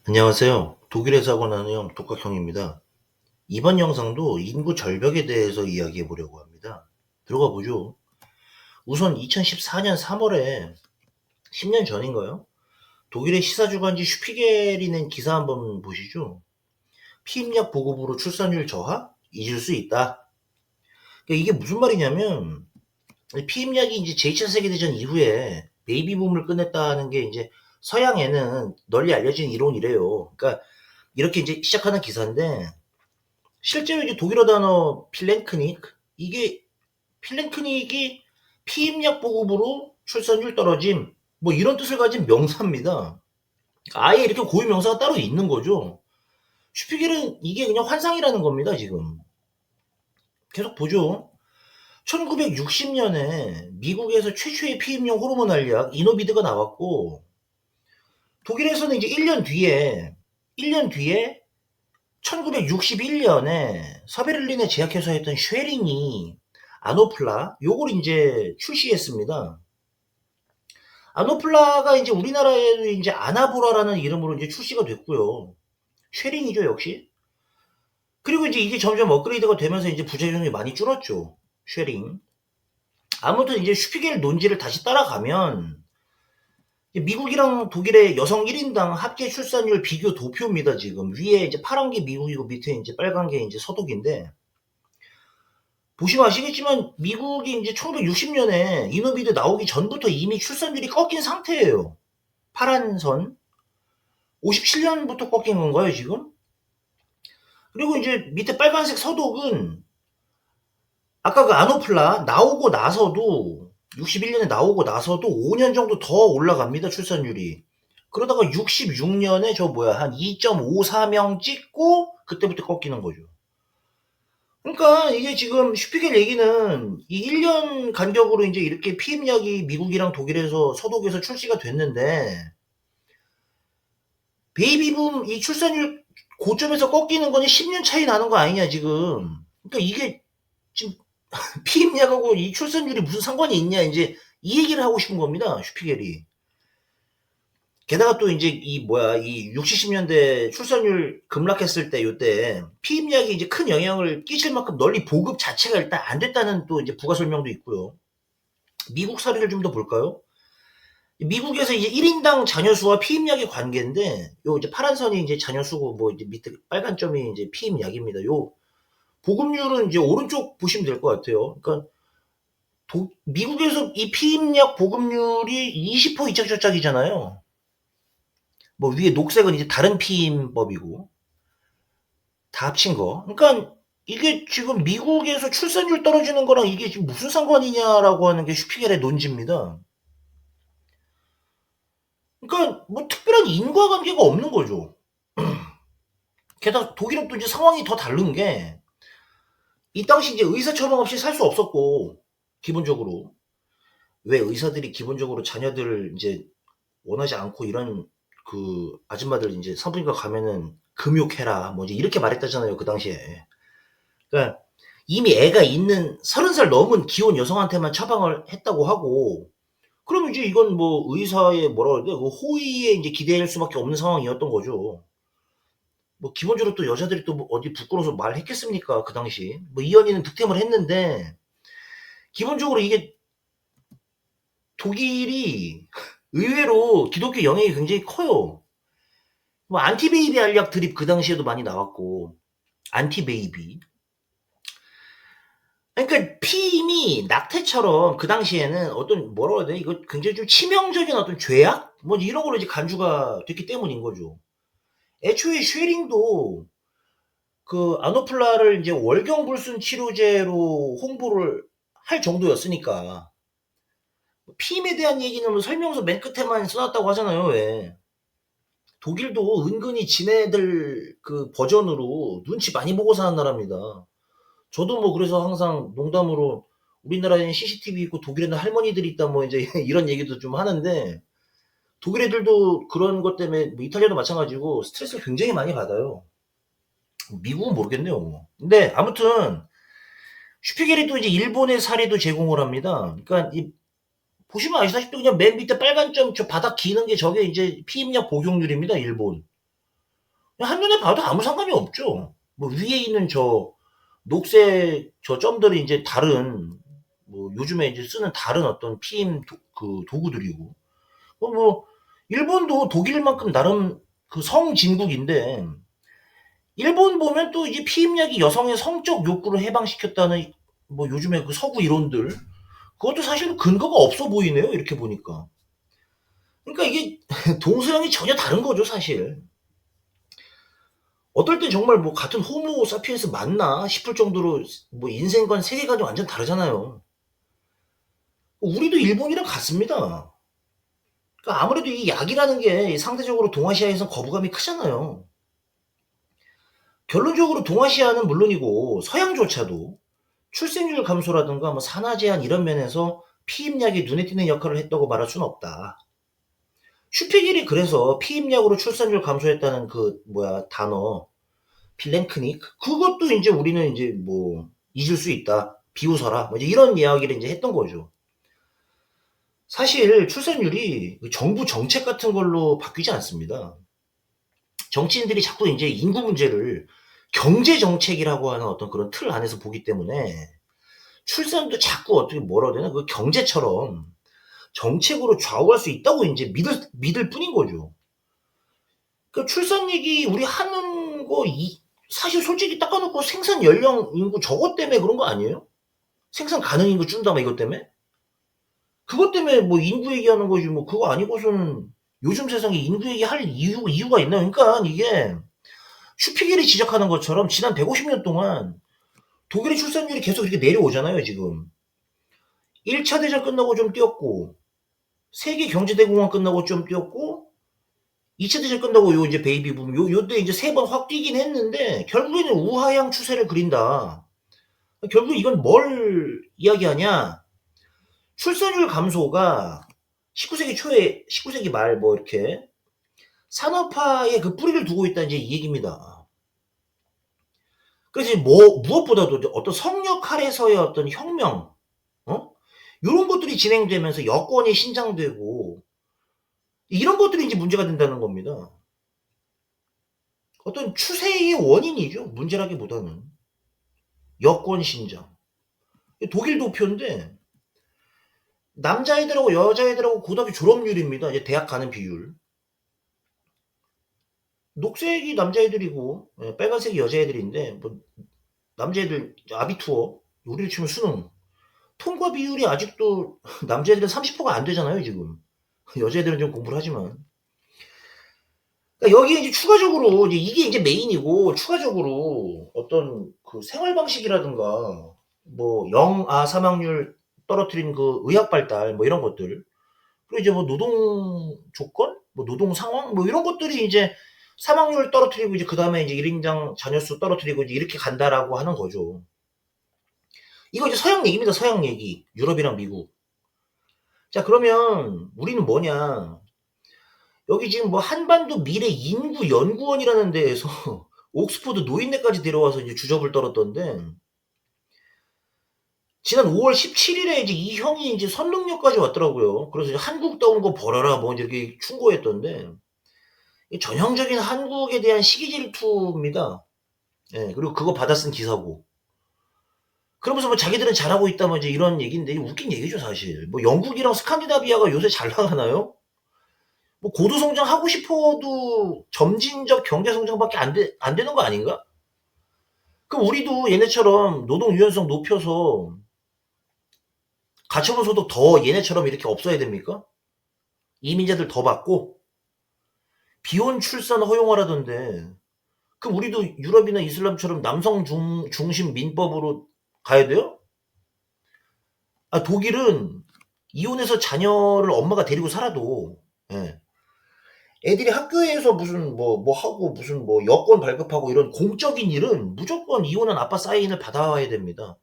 안녕하세요. 독일에서 하고 나는 형 독학형입니다. 이번 영상도 인구 절벽에 대해서 이야기해 보려고 합니다. 들어가 보죠. 우선 2014년 3월에 10년 전인가요? 독일의 시사주간지 슈피겔이 낸 기사 한번 보시죠. 피임약 보급으로 출산율 저하? 잊을 수 있다. 그러니까 이게 무슨 말이냐면 피임약이 이제 제2차 세계대전 이후에 베이비붐을 끝냈다는 게 이제 서양에는 널리 알려진 이론이래요. 그러니까 이렇게 이제 시작하는 기사인데 실제로 이제 독일어 단어 필랭크닉 이게 필랭크닉이 피임약 보급으로 출산율 떨어짐 뭐 이런 뜻을 가진 명사입니다. 아예 이렇게 고유 명사가 따로 있는 거죠. 슈피겔은 이게 그냥 환상이라는 겁니다. 지금 계속 보죠. 1960년에 미국에서 최초의 피임용 호르몬 알약 이노비드가 나왔고 독일에서는 이제 1년 뒤에 1961년에 서베를린에 제약회사였던 쉐링이 아노플라 요걸 이제 출시했습니다. 아노플라가 이제 우리나라에도 이제 아나보라라는 이름으로 이제 출시가 됐고요. 쉐링이죠 역시. 그리고 이제 이게 점점 업그레이드가 되면서 이제 부작용이 많이 줄었죠. 쉐링. 아무튼 이제 슈피겔 논지를 다시 따라가면 미국이랑 독일의 여성 1인당 합계 출산율 비교 도표입니다. 지금 위에 이제 파란 게 미국이고 밑에 이제 빨간 게 이제 서독인데 보시면 아시겠지만 미국이 이제 1960년에 이노비드 나오기 전부터 이미 출산율이 꺾인 상태예요. 파란 선. 57년부터 꺾인 건가요, 지금? 그리고 이제 밑에 빨간색 서독은 아까 그 아노플라 나오고 나서도 61년에 나오고 나서도 5년 정도 더 올라갑니다, 출산율이. 그러다가 66년에 저 뭐야 한 2.54명 찍고 그때부터 꺾이는 거죠. 그러니까 이게 지금 슈피겔 얘기는 이 1년 간격으로 이제 이렇게 피임약이 미국이랑 독일에서 서독에서 출시가 됐는데 베이비붐 이 출산율 고점에서 꺾이는 거는 10년 차이 나는 거 아니냐 지금. 그러니까 이게 지금 피임약하고 이 출산율이 무슨 상관이 있냐 이제 이 얘기를 하고 싶은 겁니다. 슈피겔이. 게다가 또 이제 이 뭐야 이 60, 70년대 출산율 급락했을 때 요때 피임약이 이제 큰 영향을 끼칠 만큼 널리 보급 자체가 일단 안 됐다는 또 이제 부가 설명도 있고요. 미국 사례를 좀 더 볼까요? 미국에서 이제 1인당 자녀 수와 피임약의 관계인데 요 이제 파란 선이 이제 자녀 수고 뭐 이제 밑에 빨간 점이 이제 피임약입니다. 요 보급률은 이제 오른쪽 보시면 될 것 같아요. 그러니까 미국에서 이 피임약 보급률이 20% 이착저착이잖아요. 뭐 위에 녹색은 이제 다른 피임법이고 다 합친 거. 그러니까 이게 지금 미국에서 출산율 떨어지는 거랑 이게 지금 무슨 상관이냐라고 하는 게 슈피겔의 논지입니다. 그러니까 뭐 특별한 인과관계가 없는 거죠. 게다가 독일은 또 이제 상황이 더 다른 게 이 당시 이제 의사 처방 없이 살 수 없었고 기본적으로 왜 의사들이 기본적으로 자녀들을 이제 원하지 않고 이런 그 아줌마들 이제 산부인과 가면은 금욕해라 뭐 이제 이렇게 말했다잖아요 그 당시에. 그러니까 이미 애가 있는 30살 넘은 기혼 여성한테만 처방을 했다고 하고 그러면 이제 이건 뭐 의사의 뭐라 그래야 돼? 그 호의에 이제 기대할 수밖에 없는 상황이었던 거죠. 뭐 기본적으로 또 여자들이 또 뭐 어디 부끄러워서 말했겠습니까? 그 당시. 뭐 이현이는 득템을 했는데 기본적으로 이게 독일이 의외로 기독교 영향이 굉장히 커요. 뭐 안티베이비 알약 드립 그 당시에도 많이 나왔고 안티베이비. 그러니까 피임이 낙태처럼 그 당시에는 어떤 뭐라고 해야 되나 이거 굉장히 좀 치명적인 어떤 죄악 뭐 이런 걸로 이제 간주가 됐기 때문인 거죠. 애초에 쉐링도 그 아노플라를 이제 월경불순 치료제로 홍보를 할 정도였으니까 피임에 대한 얘기는 뭐 설명서 맨 끝에만 써놨다고 하잖아요. 왜 독일도 은근히 지네들 그 버전으로 눈치 많이 보고 사는 나라입니다. 저도 뭐 그래서 항상 농담으로 우리나라에는 CCTV 있고 독일에는 할머니들이 있다 뭐 이제 이런 얘기도 좀 하는데 독일 애들도 그런 것 때문에 뭐 이탈리아도 마찬가지고 스트레스를 굉장히 많이 받아요. 미국은 모르겠네요. 뭐. 근데 아무튼 슈피겔이 또 이제 일본의 사례도 제공을 합니다. 그러니까 이 보시면 아시다시피 그냥 맨 밑에 빨간 점 저 바닥 기는 게 저게 이제 피임약 복용률입니다. 일본. 그냥 한눈에 봐도 아무 상관이 없죠. 뭐 위에 있는 저 녹색 저 점들이 이제 다른 뭐 요즘에 이제 쓰는 다른 어떤 피임 그 도구들이고 뭐 일본도 독일만큼 나름 그 성진국인데 일본 보면 또 이제 피임약이 여성의 성적 욕구를 해방시켰다는 뭐 요즘에 그 서구 이론들 그것도 사실 근거가 없어 보이네요. 이렇게 보니까. 그러니까 이게 동서양이 전혀 다른 거죠, 사실. 어떨 땐 정말 뭐 같은 호모 사피엔스 맞나 싶을 정도로 뭐 인생관, 세계관이 완전 다르잖아요. 우리도 일본이랑 같습니다. 그러니까 아무래도 이 약이라는 게 상대적으로 동아시아에선 거부감이 크잖아요. 결론적으로 동아시아는 물론이고 서양조차도 출생률 감소라든가 뭐 산화 제한 이런 면에서 피임약이 눈에 띄는 역할을 했다고 말할 수는 없다. 슈피길이 그래서 피임약으로 출산율 감소했다는 그 뭐야 단어 필랭크닉 그것도 이제 우리는 이제 뭐 잊을 수 있다. 비웃어라. 뭐 이제 이런 이야기를 이제 했던 거죠. 사실 출산율이 그 정부 정책 같은 걸로 바뀌지 않습니다. 정치인들이 자꾸 이제 인구 문제를 경제 정책이라고 하는 어떤 그런 틀 안에서 보기 때문에 출산도 자꾸 어떻게 뭐라 해야 되나 그 경제처럼 정책으로 좌우할 수 있다고 이제 믿을 뿐인 거죠. 그 출산 얘기 우리 하는 거 사실 솔직히 닦아놓고 생산 연령 인구 저것 때문에 그런 거 아니에요? 생산 가능 인구 준다 막 이것 때문에? 그것 때문에 뭐 인구 얘기하는 거지 뭐 그거 아니고서는 요즘 세상에 인구 얘기할 이유가 있나요? 그러니까 이게 슈피겔이 지적하는 것처럼 지난 150년 동안 독일의 출산율이 계속 이렇게 내려오잖아요, 지금. 1차 대전 끝나고 좀 뛰었고, 세계 경제대공황 끝나고 좀 뛰었고, 2차 대전 끝나고 요 이제 베이비 붐, 요때 이제 세 번 확 뛰긴 했는데, 결국에는 우하향 추세를 그린다. 결국 이건 뭘 이야기하냐? 출산율 감소가 19세기 초에, 19세기 말 뭐 이렇게 산업화에 그 뿌리를 두고 있다 이제 이 얘기입니다. 그래서 뭐, 무엇보다도 어떤 성역 할에서의 어떤 혁명, 어? 요런 것들이 진행되면서 여권이 신장되고, 이런 것들이 이제 문제가 된다는 겁니다. 어떤 추세의 원인이죠. 문제라기보다는. 여권 신장. 독일 도표인데, 남자애들하고 여자애들하고 고등학교 졸업률입니다. 이제 대학 가는 비율. 녹색이 남자애들이고, 빨간색이 여자애들인데, 뭐, 남자애들 아비투어, 우리로 치면 수능. 통과 비율이 아직도 남자애들은 30%가 안 되잖아요, 지금. 여자애들은 좀 공부를 하지만. 그러니까 여기에 이제 추가적으로 이제 이게 이제 메인이고 추가적으로 어떤 그 생활 방식이라든가 뭐 영아 사망률 떨어뜨린 그 의학 발달 뭐 이런 것들 그리고 이제 뭐 노동 조건 뭐 노동 상황 뭐 이런 것들이 이제 사망률 떨어뜨리고 이제 그다음에 이제 1인당 자녀수 떨어뜨리고 이제 이렇게 간다라고 하는 거죠. 이거 이제 서양 얘기입니다. 서양 얘기. 유럽이랑 미국. 자, 그러면 우리는 뭐냐? 여기 지금 뭐 한반도 미래 인구 연구원이라는 데에서 옥스퍼드 노인네까지 데려와서 이제 주접을 떨었던데 지난 5월 17일에 이제 이 형이 이제 선릉역까지 왔더라고요. 그래서 이제 한국다운 거 벌어라 뭐 이제 이렇게 충고했던데 전형적인 한국에 대한 시기 질투입니다. 예, 그리고 그거 받아 쓴 기사고. 그러면서 뭐 자기들은 잘하고 있다 뭐 이제 이런 얘기인데 웃긴 얘기죠 사실. 뭐 영국이랑 스칸디나비아가 요새 잘 나가나요? 뭐 고도 성장하고 싶어도 점진적 경제 성장밖에 안 되는 거 아닌가? 그럼 우리도 얘네처럼 노동 유연성 높여서 가처분 소득 더 얘네처럼 이렇게 없어야 됩니까? 이민자들 더 받고 비혼 출산 허용하라던데 그럼 우리도 유럽이나 이슬람처럼 남성 중심 민법으로 가야 돼요? 아, 독일은 이혼해서 자녀를 엄마가 데리고 살아도 예. 애들이 학교에서 무슨 뭐 하고 무슨 뭐 여권 발급하고 이런 공적인 일은 무조건 이혼한 아빠 사인을 받아와야 됩니다.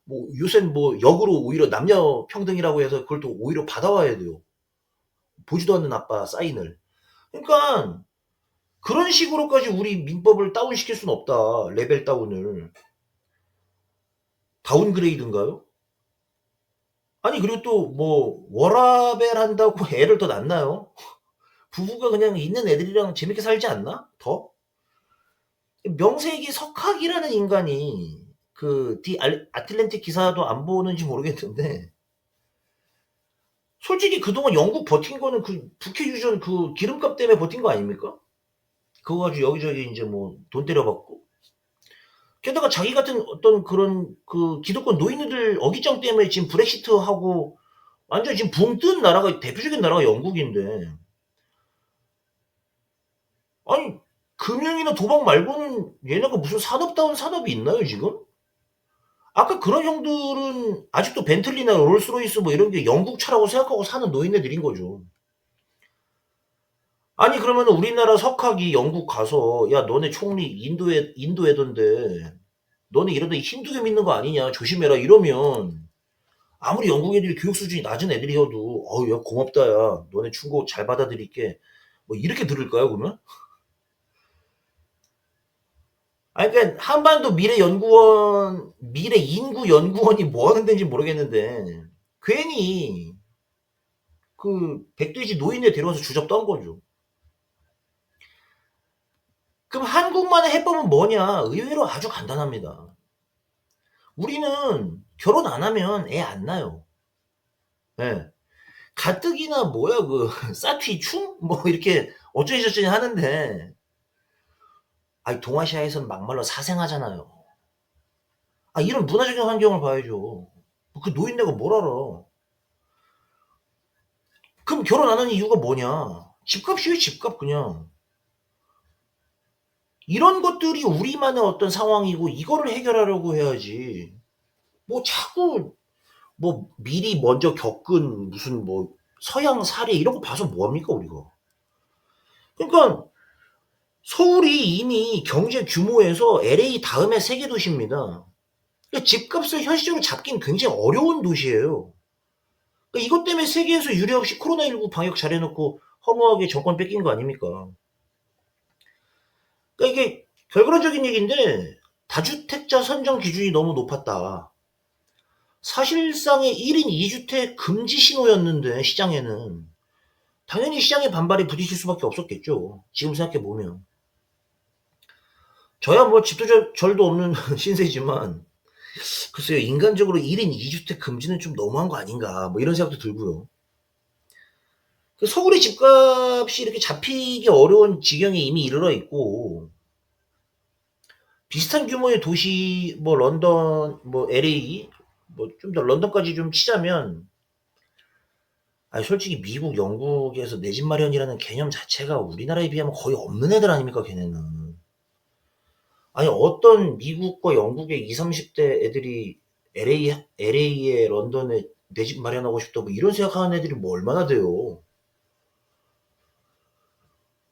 뭐 요새는 뭐 역으로 오히려 남녀 평등이라고 해서 그걸 또 오히려 받아와야 돼요. 보지도 않는 아빠 사인을. 그러니까 그런 식으로까지 우리 민법을 다운시킬 수는 없다. 레벨 다운을. 다운그레이드인가요? 아니 그리고 또 뭐 워라밸 한다고 애를 더 낳나요? 부부가 그냥 있는 애들이랑 재밌게 살지 않나? 더? 명색이 석학이라는 인간이 그 아틀랜틱 기사도 안 보는지 모르겠는데 솔직히 그동안 영국 버틴 거는 그 북해 유전 그 기름값 때문에 버틴 거 아닙니까? 그거 가지고 여기저기 이제 뭐 돈 때려받고 게다가 자기 같은 어떤 그런 그 기득권 노인들 어깃장 때문에 지금 브렉시트 하고 완전 지금 붕 뜬 나라가 대표적인 나라가 영국인데 아니 금융이나 도박 말고는 얘네가 무슨 산업다운 산업이 있나요 지금? 아까 그런 형들은 아직도 벤틀리나 롤스로이스 뭐 이런 게 영국 차라고 생각하고 사는 노인네들인 거죠. 아니 그러면 우리나라 석학이 영국 가서 야 너네 총리 인도 애던데 너네 이러다 힌두교 믿는 거 아니냐 조심해라 이러면 아무리 영국 애들이 교육 수준이 낮은 애들이어도 어우 야 고맙다 야 너네 충고 잘 받아들일게 뭐 이렇게 들을까요 그러면? 아니 그러니까 한반도 미래 인구 연구원이 뭐 하는 데인지 모르겠는데 괜히 그 백돼지 노인네 데려와서 주접 떤 거죠. 그럼 한국만의 해법은 뭐냐? 의외로 아주 간단합니다. 우리는 결혼 안 하면 애 안 낳아요. 예. 가뜩이나 뭐야 그 사투이충 뭐 이렇게 어쩌니 저쩌니 하는데 아이 동아시아에서는 막말로 사생하잖아요. 아 이런 문화적인 환경을 봐야죠. 그 노인네가 뭘 알아. 그럼 결혼 안 하는 이유가 뭐냐? 집값이에요 집값 그냥. 이런 것들이 우리만의 어떤 상황이고 이거를 해결하려고 해야지. 뭐 자꾸 뭐 미리 먼저 겪은 무슨 뭐 서양 사례 이런 거 봐서 뭐 합니까 우리가. 그러니까 서울이 이미 경제 규모에서 LA 다음에 세계 도시입니다. 그러니까 집값을 현실적으로 잡긴 굉장히 어려운 도시예요. 그러니까 이것 때문에 세계에서 유례 없이 코로나19 방역 잘해놓고 허무하게 정권 뺏긴 거 아닙니까? 그러니까 이게 결과론적인 얘기인데 다주택자 선정 기준이 너무 높았다. 사실상의 1인 2주택 금지 신호였는데 시장에는 당연히 시장의 반발에 부딪힐 수밖에 없었겠죠. 지금 생각해 보면 저야 뭐 집도 절도 없는 신세지만 글쎄요 인간적으로 1인 2주택 금지는 좀 너무한 거 아닌가 뭐 이런 생각도 들고요. 그 서울의 집값이 이렇게 잡히기 어려운 지경에 이미 이르러 있고 비슷한 규모의 도시 뭐 런던 뭐 LA 뭐 좀 더 런던까지 좀 치자면 아니 솔직히 미국, 영국에서 내 집 마련이라는 개념 자체가 우리나라에 비하면 거의 없는 애들 아닙니까 걔네는. 아니 어떤 미국과 영국의 20, 30대 애들이 LA에 런던에 내 집 마련하고 싶다 뭐 이런 생각하는 애들이 뭐 얼마나 돼요.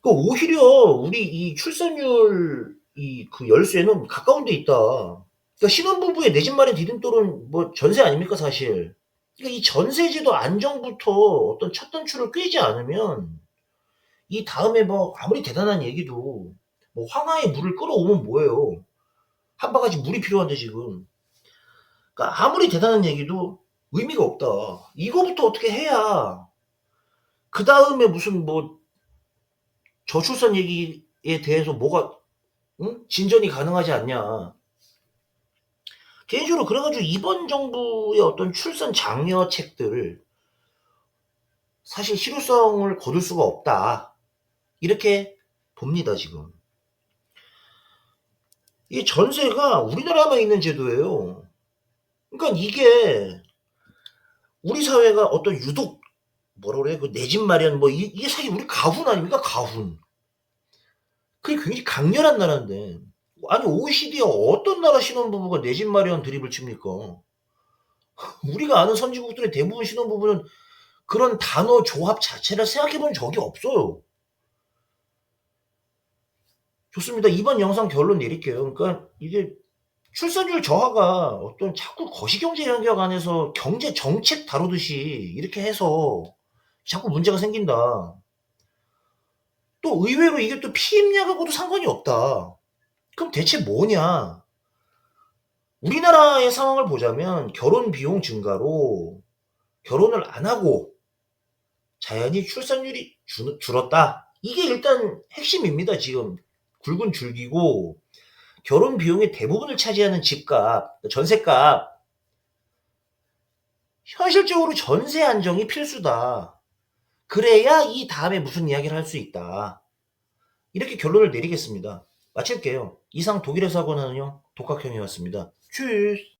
그 오히려 우리 이 출산율 이 그 열쇠는 가까운 데 있다. 그러니까 신혼부부의 내 집 마련 디딤돌은 뭐 전세 아닙니까 사실. 그러니까 이 전세제도 안정부터 어떤 첫 단추를 꿰지 않으면 이 다음에 뭐 아무리 대단한 얘기도 뭐 황하의 물을 끌어오면 뭐예요. 한 바가지 물이 필요한데 지금. 그러니까 아무리 대단한 얘기도 의미가 없다. 이거부터 어떻게 해야 그 다음에 무슨 뭐 저출산 얘기에 대해서 뭐가 응? 진전이 가능하지 않냐. 개인적으로 그래가지고 이번 정부의 어떤 출산 장려책들 사실 실효성을 거둘 수가 없다. 이렇게 봅니다 지금. 이 전세가 우리나라만 있는 제도예요. 그러니까 이게 우리 사회가 어떤 유독 뭐라 그래 그 내 집 마련 뭐 이게 사실 우리 가훈 아닙니까 가훈. 그게 굉장히 강렬한 나라인데 아니 OECD에 어떤 나라 신혼부부가 내 집 마련 드립을 칩니까? 우리가 아는 선진국들의 대부분 신혼부부는 그런 단어 조합 자체를 생각해 본 적이 없어요. 좋습니다. 이번 영상 결론 내릴게요. 그러니까 이게 출산율 저하가 어떤 자꾸 거시경제 영역 안에서 경제 정책 다루듯이 이렇게 해서 자꾸 문제가 생긴다. 또 의외로 이게 또 피임약하고도 상관이 없다. 그럼 대체 뭐냐? 우리나라의 상황을 보자면 결혼 비용 증가로 결혼을 안 하고 자연히 출산율이 줄었다. 이게 일단 핵심입니다. 지금 굵은 줄기고 결혼 비용의 대부분을 차지하는 집값, 전셋값, 현실적으로 전세 안정이 필수다. 그래야 이 다음에 무슨 이야기를 할 수 있다. 이렇게 결론을 내리겠습니다. 마칠게요. 이상 독일에서 하고 나는요, 독학형이었습니다. 츄스.